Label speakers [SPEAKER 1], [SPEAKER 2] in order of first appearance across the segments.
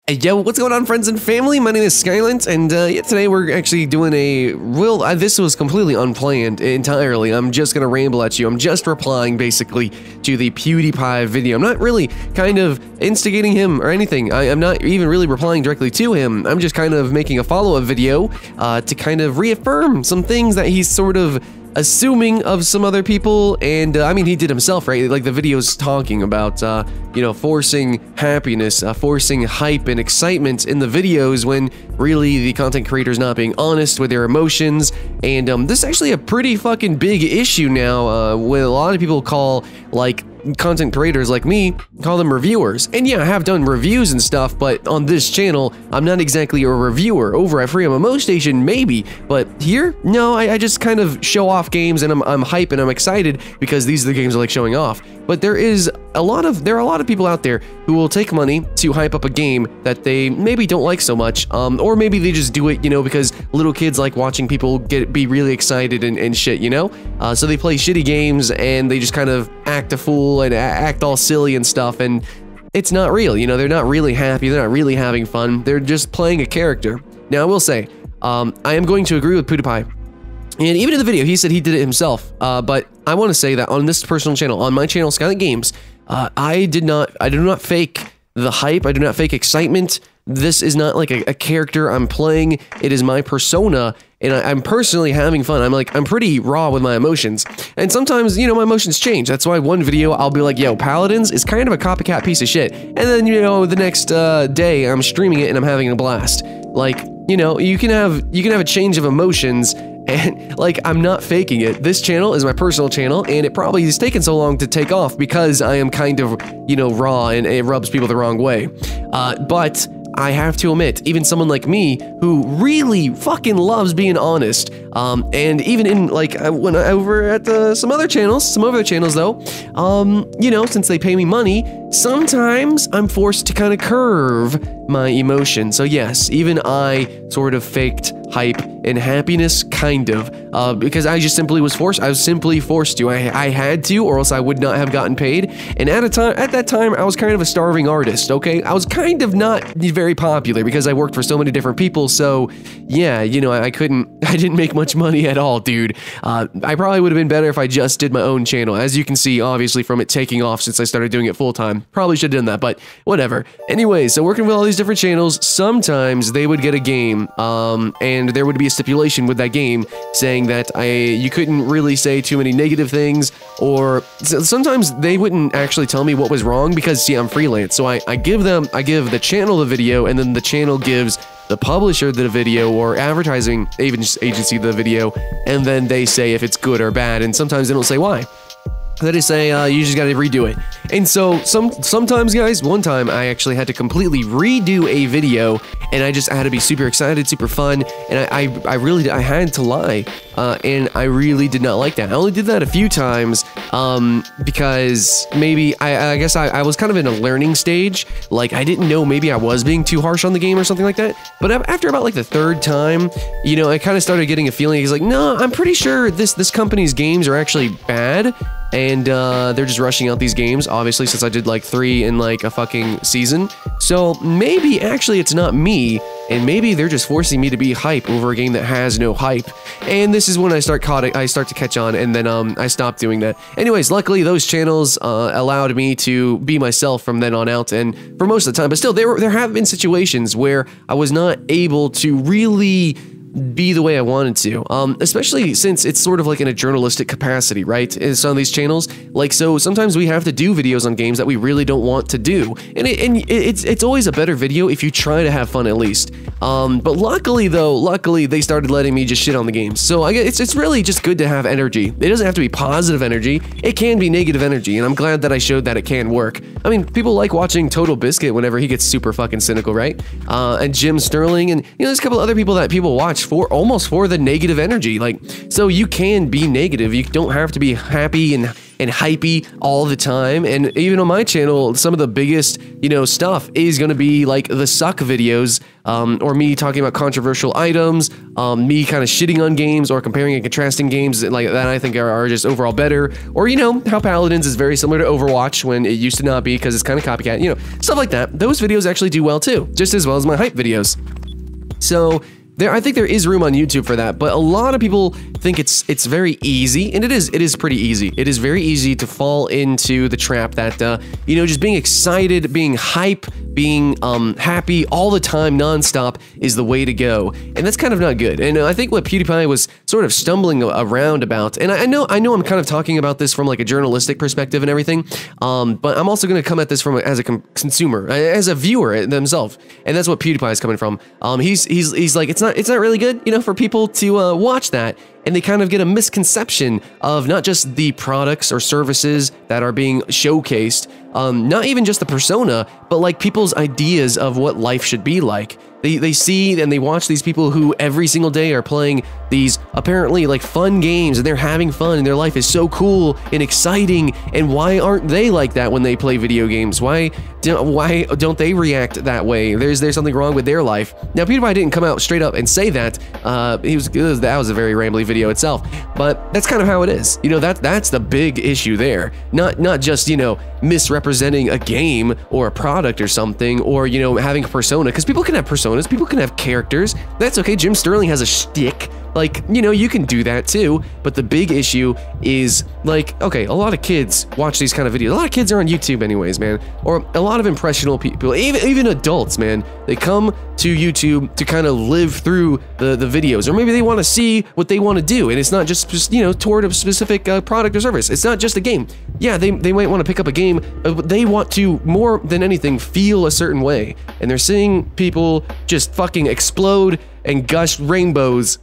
[SPEAKER 1] Hey, yo, what's going on, friends and family? My name is Skylent, and yeah, today we're actually doing a real, this was completely unplanned entirely. I'm just gonna ramble at you. I'm just replying, basically, to the PewDiePie video. I'm not really kind of instigating him or anything. I'm not even really replying directly to him. I'm just kind of making a follow-up video to kind of reaffirm some things that he's sort of assuming of some other people, and I mean, he did himself, right? Like, the video's talking about, you know, forcing happiness, forcing hype and excitement in the videos when really the content creator's not being honest with their emotions. And this is actually a pretty fucking big issue now, what a lot of people call, like, content creators like me call them reviewers. And yeah, I have done reviews and stuff, but on this channel, I'm not exactly a reviewer. Over at Free MMO Station, maybe, but here, no, I just kind of show off games, and I'm hype and I'm excited because these are the games I like showing off. But there are a lot of people out there who will take money to hype up a game that they maybe don't like so much, or maybe they just do it, you know, because little kids like watching people be really excited and shit, you know? So they play shitty games and they just kind of act a fool and act all silly and stuff, and it's not real, you know? They're not really happy, they're not really having fun, they're just playing a character. Now, I will say, I am going to agree with PewDiePie. And even in the video, he said he did it himself, but I want to say that on this personal channel, on my channel, Skylent Games, I do not fake the hype, I do not fake excitement. This is not like a character I'm playing, it is my persona, and I'm personally having fun. I'm pretty raw with my emotions, and sometimes, you know, my emotions change. That's why one video I'll be like, yo, Paladins is kind of a copycat piece of shit, and then, you know, the next day I'm streaming it and I'm having a blast. Like, you know, you can have a change of emotions. And, like, I'm not faking it. This channel is my personal channel, and it probably has taken so long to take off because I am kind of, you know, raw, and it rubs people the wrong way. But I have to admit, even someone like me who really fucking loves being honest, and even in, like, when over at some other channels though, you know, since they pay me money, sometimes I'm forced to kind of curve my emotion. So yes, even I sort of faked hype and happiness, kind of, because I just simply was forced. I was simply forced to. I had to, or else I would not have gotten paid. And at that time, I was kind of a starving artist. Okay, I was kind of not very popular because I worked for so many different people. So yeah, you know, I didn't make much money at all, dude. I probably would have been better if I just did my own channel. As you can see, obviously, from it taking off since I started doing it full time. Probably should have done that, but whatever. Anyway, so working with all these different channels, sometimes they would get a game, and there would be a stipulation with that game saying that you couldn't really say too many negative things, or sometimes they wouldn't actually tell me what was wrong because, see, I'm freelance. So I give the channel the video, and then the channel gives the publisher the video, or advertising agency the video, and then they say if it's good or bad, and sometimes they don't say why. They just say, you just gotta redo it. And so, sometimes, guys, one time I actually had to completely redo a video, and I had to be super excited, super fun, and I had to lie, and I really did not like that. I only did that a few times, because maybe, I guess I was kind of in a learning stage. Like, I didn't know, maybe I was being too harsh on the game or something like that, but after about, like, the third time, you know, I kind of started getting a feeling. He's like, no, I'm pretty sure this company's games are actually bad, and they're just rushing out these games, obviously, since I did like 3 in like a fucking season. So maybe actually it's not me, and maybe they're just forcing me to be hype over a game that has no hype. And this is when I start to catch on, and then I stopped doing that. Anyways, luckily those channels allowed me to be myself from then on out, and for most of the time. But still, there have been situations where I was not able to really be the way I wanted to, especially since it's sort of like in a journalistic capacity, right? In some of these channels, like, so sometimes we have to do videos on games that we really don't want to do, and it's always a better video if you try to have fun at least. But luckily they started letting me just shit on the games. So I guess it's really just good to have energy. It doesn't have to be positive energy. It can be negative energy, and I'm glad that I showed that it can work. I mean, people like watching Total Biscuit whenever he gets super fucking cynical, right? And Jim Sterling, and, you know, there's a couple other people that people watch almost for the negative energy. Like, so you can be negative. You don't have to be happy and and hypey all the time. And even on my channel, some of the biggest, stuff is going to be like the suck videos, or me talking about controversial items, me kind of shitting on games or comparing and contrasting games like that I think are just overall better, or how Paladins is very similar to Overwatch when it used to not be because it's kind of copycat, stuff like that. Those videos actually do well too, just as well as my hype videos. So I think there is room on YouTube for that, but a lot of people think it's very easy, and it is pretty easy. It is very easy to fall into the trap that just being excited, being hype, being happy all the time, nonstop is the way to go, and that's kind of not good. And I think what PewDiePie was sort of stumbling around about, and I know I'm kind of talking about this from like a journalistic perspective and everything, but I'm also going to come at this from as a consumer, as a viewer themselves, and that's what PewDiePie is coming from. He's like, it's not really good, for people to watch that. And they kind of get a misconception of not just the products or services that are being showcased, not even just the persona, but like people's ideas of what life should be like. They see and they watch these people who every single day are playing these apparently like fun games, and they're having fun, and their life is so cool and exciting. And why aren't they like that when they play video games? Why don't they react that way? There's something wrong with their life. Now, PewDiePie didn't come out straight up and say that. That was a very rambly video itself, but that's kind of how it is. That's the big issue there. Not just misrepresenting a game or a product or something, or having a persona, because people can have personas, people can have characters. That's okay. Jim Sterling has a shtick. Like, you can do that too, but the big issue is, like, okay, a lot of kids watch these kind of videos. A lot of kids are on YouTube anyways, man, or a lot of impressionable people, even adults, man. They come to YouTube to kind of live through the videos, or maybe they want to see what they want to do, and it's not just, toward a specific product or service. It's not just a game. Yeah, they might want to pick up a game, but they want to, more than anything, feel a certain way, and they're seeing people just fucking explode and gush rainbows.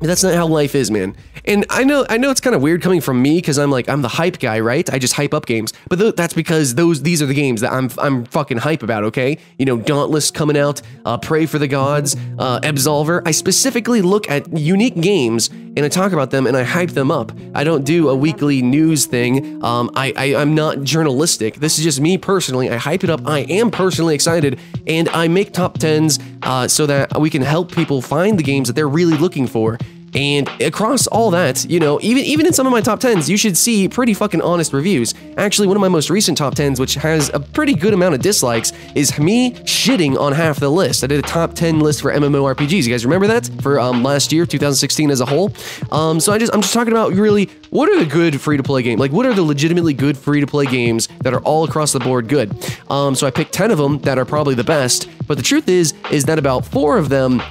[SPEAKER 1] That's not how life is, man. And I know it's kind of weird coming from me, because I'm the hype guy, right? I just hype up games. But that's because these are the games that I'm fucking hype about, okay? Dauntless coming out, Pray for the Gods, Absolver. I specifically look at unique games and I talk about them and I hype them up. I don't do a weekly news thing. I'm not journalistic. This is just me personally. I hype it up. I am personally excited, and I make top 10s so that we can help people find the games that they're really looking for. And across all that, even in some of my top 10s, you should see pretty fucking honest reviews. Actually, one of my most recent top 10s, which has a pretty good amount of dislikes, is me shitting on half the list. I did a top 10 list for MMORPGs. You guys remember that? For last year, 2016 as a whole. So I'm just talking about really, what are the good free-to-play games? Like, what are the legitimately good free-to-play games that are all across the board good? So I picked 10 of them that are probably the best, but the truth is that about 4 of them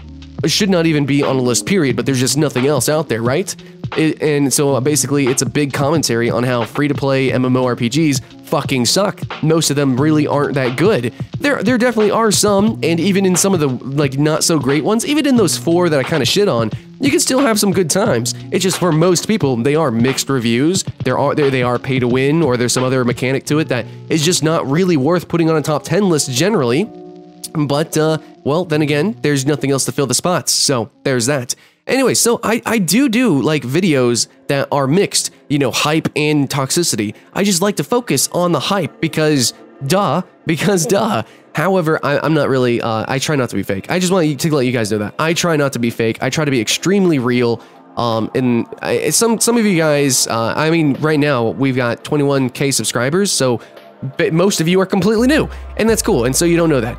[SPEAKER 1] should not even be on a list, period, but there's just nothing else out there, right? And so basically, it's a big commentary on how free-to-play MMORPGs fucking suck. Most of them really aren't that good. There definitely are some, and even in some of the, like, not-so-great ones, even in those 4 that I kind of shit on, you can still have some good times. It's just, for most people, they are mixed reviews. They are pay to win, or there's some other mechanic to it that is just not really worth putting on a top 10 list generally. But, well, then again, there's nothing else to fill the spots, so there's that. Anyway, so I do like videos that are mixed, hype and toxicity. I just like to focus on the hype because duh. However, I'm not really, I try not to be fake. I just want to let you guys know that. I try not to be fake. I try to be extremely real. And some of you guys, I mean, right now, we've got 21K subscribers, so most of you are completely new, and that's cool, and so you don't know that.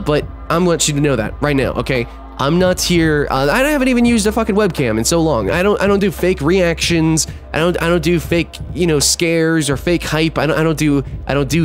[SPEAKER 1] But I'm letting you to know that right now, okay? I'm not here. I haven't even used a fucking webcam in so long. I don't do fake reactions. I don't do fake, scares or fake hype. I don't do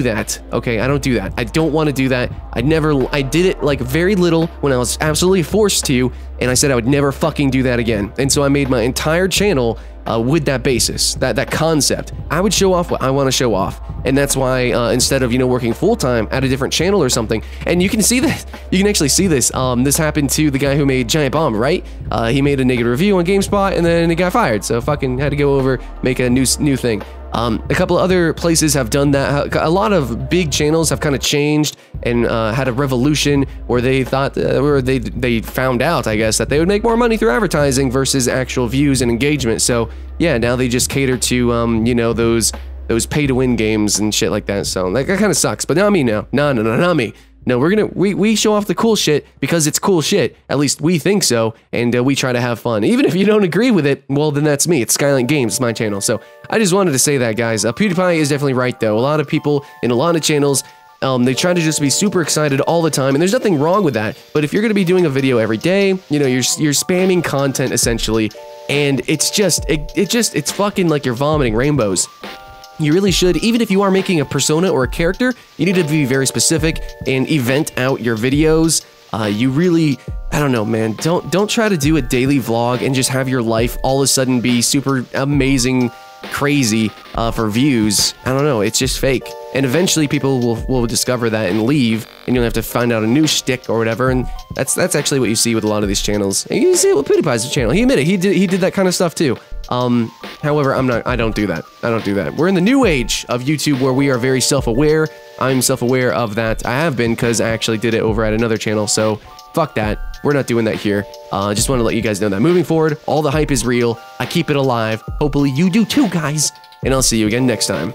[SPEAKER 1] that. Okay, I don't do that. I don't want to do that. I did it like very little when I was absolutely forced to, and I said I would never fucking do that again. And so I made my entire channel with that basis, that concept. I would show off what I want to show off, and that's why instead of working full-time at a different channel or something, and you can see this, you can actually see this. This happened to the guy who made Giant Bomb, right? He made a negative review on GameSpot, and then he got fired, so fucking had to go over, make a new thing. A couple of other places have done that. A lot of big channels have kind of changed and had a revolution where they thought, or they found out, I guess, that they would make more money through advertising versus actual views and engagement. So yeah, now they just cater to those those pay-to-win games and shit like that. So that kind of sucks. But not me now. No, not me. No, we show off the cool shit because it's cool shit. At least we think so, and we try to have fun. Even if you don't agree with it, well, then that's me. It's Skylent Games, it's my channel. So I just wanted to say that, guys. PewDiePie is definitely right, though. A lot of people in a lot of channels, they try to just be super excited all the time, and there's nothing wrong with that. But if you're going to be doing a video every day, you know, you're spamming content essentially, and it's it's fucking like you're vomiting rainbows. You really should, even if you are making a persona or a character, you need to be very specific and event out your videos. You really, I don't know, man, don't try to do a daily vlog and just have your life all of a sudden be super amazing, crazy for views. I don't know, it's just fake. And eventually people will discover that and leave, and you'll have to find out a new shtick or whatever, and that's actually what you see with a lot of these channels. And you see it with PewDiePie's channel. He admitted he did that kind of stuff too. However, I don't do that. I don't do that. We're in the new age of YouTube where we are very self-aware. I'm self-aware of that. I have been because I actually did it over at another channel, so fuck that. We're not doing that here. Just want to let you guys know that moving forward, all the hype is real. I keep it alive. Hopefully you do too, guys. And I'll see you again next time.